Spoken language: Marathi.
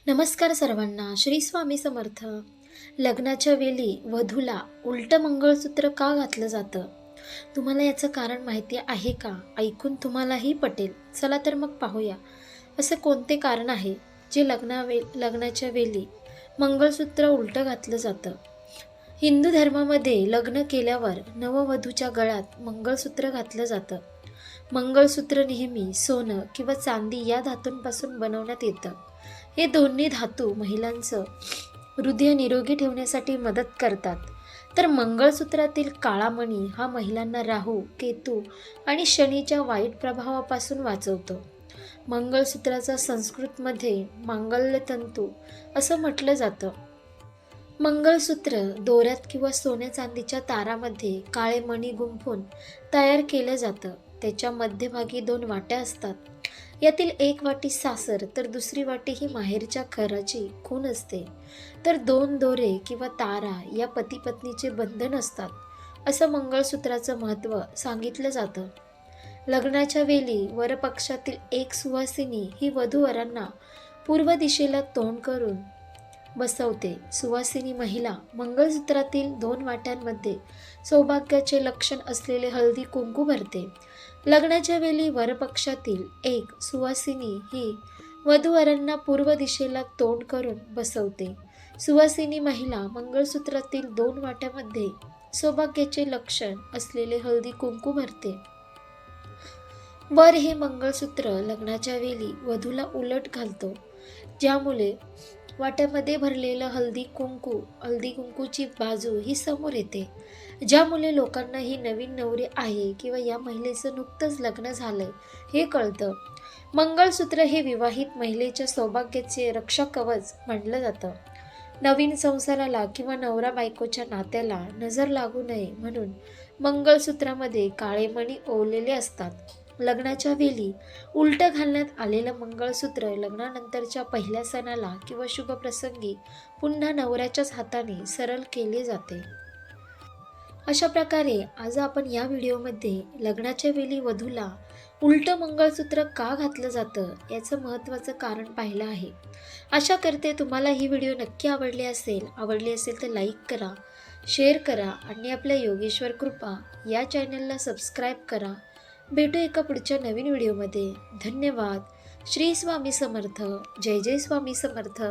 नमस्कार सर्वांना. श्री स्वामी समर्थ. लग्नाच्या वेळी वधूला उलटं मंगळसूत्र का घातलं जातं? तुम्हाला याचं कारण माहिती आहे का? ऐकून तुम्हालाही पटेल. चला तर मग पाहूया. असे कोणते कारण आहे जे लग्नाच्या वेळी मंगळसूत्र उलटं घातलं जातं? हिंदू धर्मामध्ये लग्न केल्यावर नववधूच्या गळ्यात मंगळसूत्र घातलं जातं. मंगळसूत्र नेहमी सोनं किंवा चांदी या धातूंपासून बनवण्यात येतं. हे दोन्ही धातू महिलांचं हृदय निरोगी ठेवण्यासाठी मदत करतात. तर मंगळसूत्रातील काळा मणी हा महिलांना राहू, केतू आणि शनीच्या वाईट प्रभावापासून वाचवतो. मंगळसूत्राचा संस्कृतमध्ये मांगल्यतंतू असं म्हटलं जातं. मंगळसूत्र दोऱ्यात किंवा सोन्या चांदीच्या तारामध्ये काळे मणी गुंफून तयार केलं जातं. त्याच्या मध्यभागी 2 वाट्या असतात. यातील एक वाटी सासर तर दुसरी वाटी ही माहेरच्या घराची खूण असते. तर 2 दोरे किंवा तारा या पती पत्नीचे बंधन असतात. असं मंगळसूत्राचं महत्त्व सांगितलं जातं. लग्नाच्या वेळी वरपक्षातील एक सुवासिनी ही वधूवरांना पूर्व दिशेला तोंड करून बसवते. सुवासिनी महिला मंगळसूत्रातील 2 वाट्यांमध्ये सौभाग्याचे लक्षण असलेले हळदी कुंकू भरते. लग्नाच्या वेळी वरपक्षातील एक सुवासिनी ही वधूवरांना पूर्व दिशेला तोंड करून बसवते. सुवासिनी महिला मंगळसूत्रातील 2 वाट्यामध्ये सौभाग्याचे लक्षण असलेले हळदी कुंकू भरते. वर हे मंगळसूत्र लग्नाच्या वेळी वधूला उलट घालतो, ज्यामुळे वाट्यामध्ये भरलेलं हळदी कुंकूची बाजू ही समोर येते, ज्यामुळे लोकांना ही नवीन नवरी आहे किंवा या महिलेचं नुकतंच लग्न झालंय हे कळतं. मंगळसूत्र हे विवाहित महिलेच्या सौभाग्याचे रक्षा कवच मानलं जातं. नवीन संसाराला किंवा नवरा बायकोच्या नात्याला नजर लागू नये म्हणून मंगळसूत्रामध्ये काळे मणी ओवलेले असतात. लग्नाच्या वेळी उलटं घालण्यात आलेलं मंगळसूत्र लग्नानंतरच्या पहिल्या सणाला किंवा शुभप्रसंगी पुन्हा नवऱ्याच्याच हाताने सरळ केले जाते. अशा प्रकारे आज आपण या व्हिडिओमध्ये लग्नाच्या वेळी वधूला उलटं मंगळसूत्र का घातलं जातं याचं महत्त्वाचं कारण पाहिलं आहे. आशा करते तुम्हाला ही व्हिडिओ नक्की आवडली असेल तर लाईक करा, शेअर करा आणि आपल्या योगेश्वर कृपा या चॅनलला सबस्क्राईब करा. भेटू एका पुढच्या नवीन व्हिडिओमध्ये. धन्यवाद. श्री स्वामी समर्थ. जय जय स्वामी समर्थ.